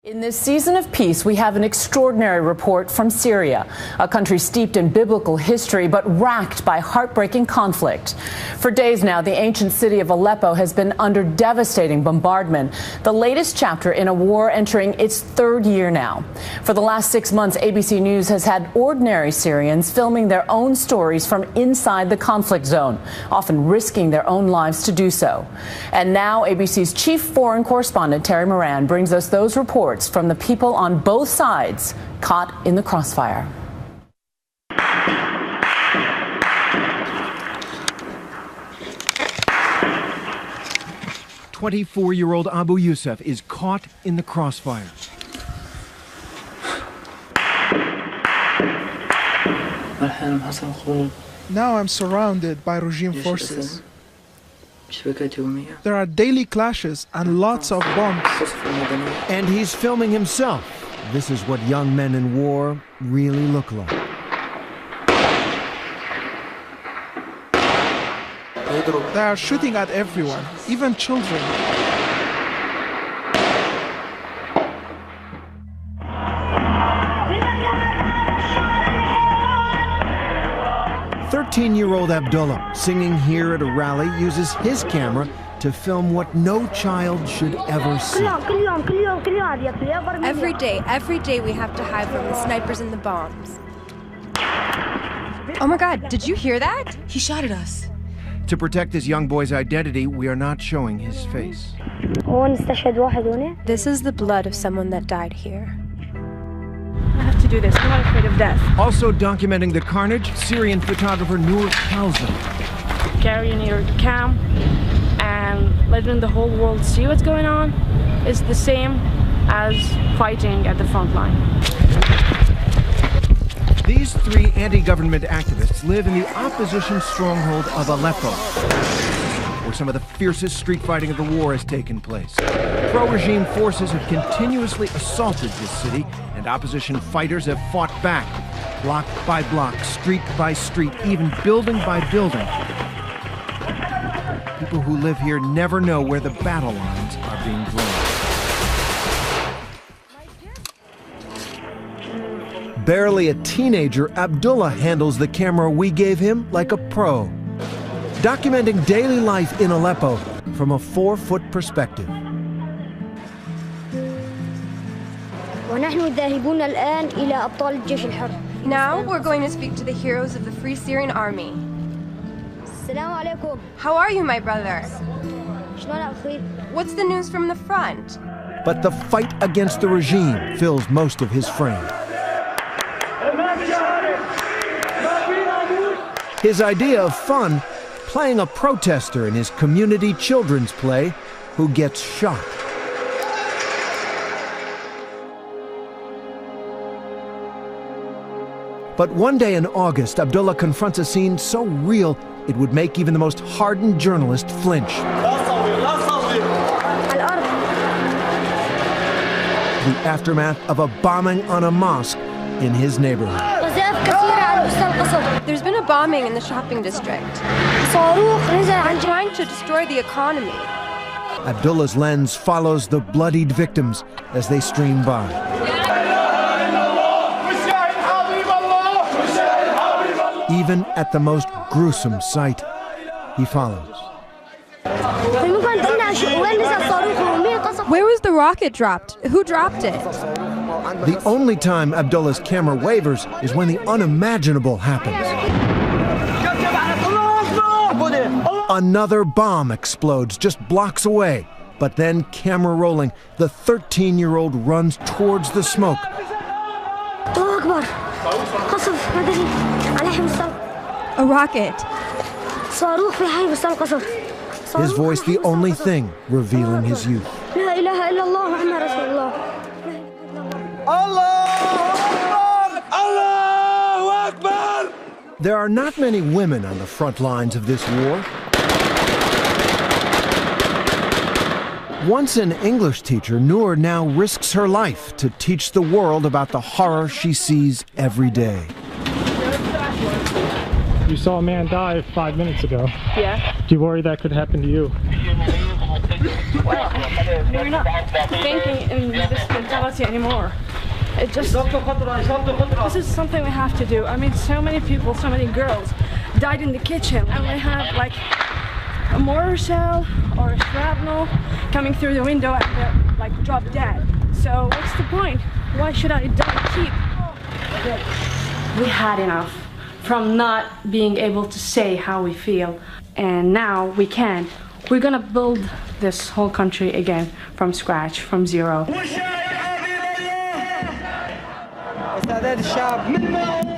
In this season of peace, we have an extraordinary report from Syria, a country steeped in biblical history but racked by heartbreaking conflict. For days now, the ancient city of Aleppo has been under devastating bombardment, the latest chapter in a war entering its third year now. For the last 6 months, ABC News has had ordinary Syrians filming their own stories from inside the conflict zone, often risking their own lives to do so. And now ABC's chief foreign correspondent, Terry Moran, brings us those reports from the people on both sides caught in the crossfire. 24-year-old Abu Yusuf is caught in the crossfire. Now I'm surrounded by regime forces. There are daily clashes and lots of bombs. And he's filming himself. This is what young men in war really look like. They are shooting at everyone, even children. Thirteen-year-old Abdullah, singing here at a rally, uses his camera to film what no child should ever see. Every day we have to hide from the snipers and the bombs. Oh my God, did you hear that? He shot at us. To protect this young boy's identity, we are not showing his face. This is the blood of someone that died here. I have to do this. I'm not afraid of death. Also documenting the carnage, Syrian photographer Noor Kalza. Carrying your cam and letting the whole world see what's going on is the same as fighting at the front line. These three anti-government activists live in the opposition stronghold of Aleppo, where some of the fiercest street fighting of the war has taken place. Pro-regime forces have continuously assaulted this city, and opposition fighters have fought back, block by block, street by street, even building by building. People who live here never know where the battle lines are being drawn. Barely a teenager, Abdullah handles the camera we gave him like a pro, documenting daily life in Aleppo from a 4-foot perspective. Now we're going to speak to the heroes of the Free Syrian Army. How are you, my brother? What's the news from the front? But the fight against the regime fills most of his frame. His idea of fun, playing a protester in his community children's play who gets shot. But one day in August, Abdullah confronts a scene so real it would make even the most hardened journalist flinch. The aftermath of a bombing on a mosque in his neighborhood. There's been a bombing in the shopping district. I'm trying to destroy the economy. Abdullah's lens follows the bloodied victims as they stream by. Even at the most gruesome sight, he follows. Where was the rocket dropped? Who dropped it? The only time Abdullah's camera wavers is when the unimaginable happens. Another bomb explodes just blocks away, but then, camera rolling, the 13-year-old runs towards the smoke. A rocket. His voice the only thing revealing his youth. There are not many women on the front lines of this war. Once an English teacher, Noor now risks her life to teach the world about the horror she sees every day. You saw a man die 5 minutes ago. Yeah. Do you worry that could happen to you? Well, we're not thinking in this mentality anymore. It just, this is something we have to do. I mean, so many people, so many girls died in the kitchen, and we have like a mortar shell or a shrapnel coming through the window and they're like drop dead. So what's the point? Why should I die cheap? We had enough from not being able to say how we feel, and now we can. We're gonna build this whole country again from scratch, from zero.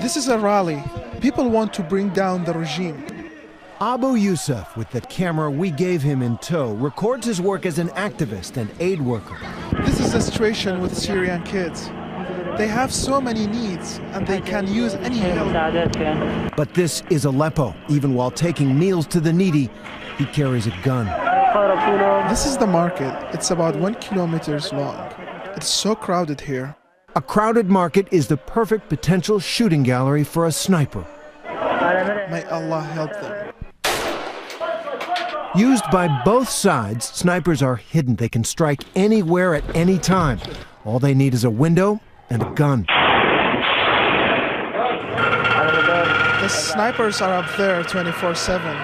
This is a rally. People want to bring down the regime. Abu Yusuf, with the camera we gave him in tow, records his work as an activist and aid worker. This is the situation with Syrian kids. They have so many needs, and they can use any help. But this is Aleppo. Even while taking meals to the needy, he carries a gun. This is the market. It's about 1 kilometer long. It's so crowded here. A crowded market is the perfect potential shooting gallery for a sniper. May Allah help them. Used by both sides, snipers are hidden. They can strike anywhere at any time. All they need is a window and a gun. The snipers are up there 24/7.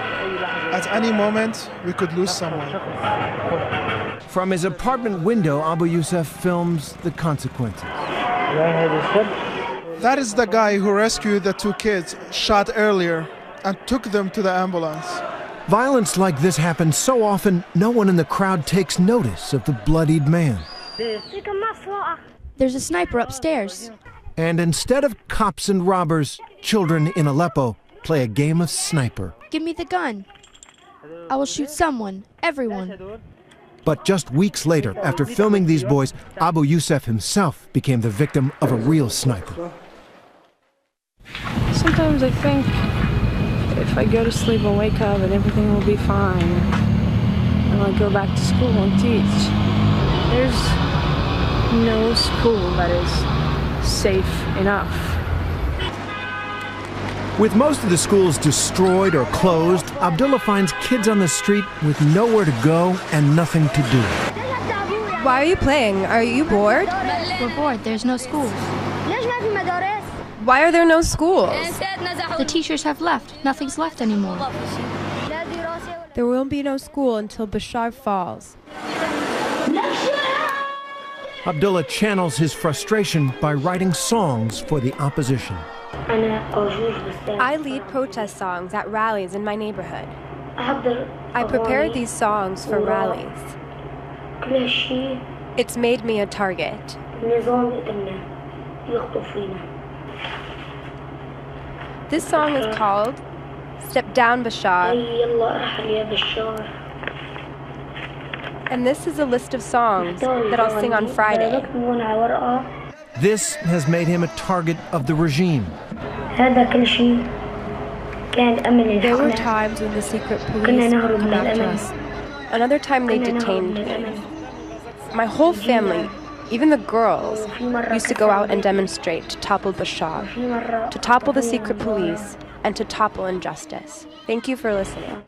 At any moment, we could lose someone. From his apartment window, Abu Yusuf films the consequences. That is the guy who rescued the 2 kids shot earlier and took them to the ambulance. Violence like this happens so often, no one in the crowd takes notice of the bloodied man. There's a sniper upstairs. And instead of cops and robbers, children in Aleppo play a game of sniper. Give me the gun. I will shoot someone, everyone. But just weeks later, after filming these boys, Abu Yusuf himself became the victim of a real sniper. Sometimes I think if I go to sleep and wake up and everything will be fine, and I'll go back to school and teach. There's no school that is safe enough. With most of the schools destroyed or closed, Abdullah finds kids on the street with nowhere to go and nothing to do. Why are you playing? Are you bored? We're bored. There's no schools. Why are there no schools? The teachers have left. Nothing's left anymore. There will be no school until Bashar falls. Abdullah channels his frustration by writing songs for the opposition. I lead protest songs at rallies in my neighborhood. I prepare these songs for rallies. It's made me a target. This song is called Step Down Bashar. And this is a list of songs that I'll sing on Friday. This has made him a target of the regime. There were times when the secret police would come after us. Another time they detained me. My whole family, even the girls, used to go out and demonstrate to topple Bashar, to topple the secret police, and to topple injustice. Thank you for listening.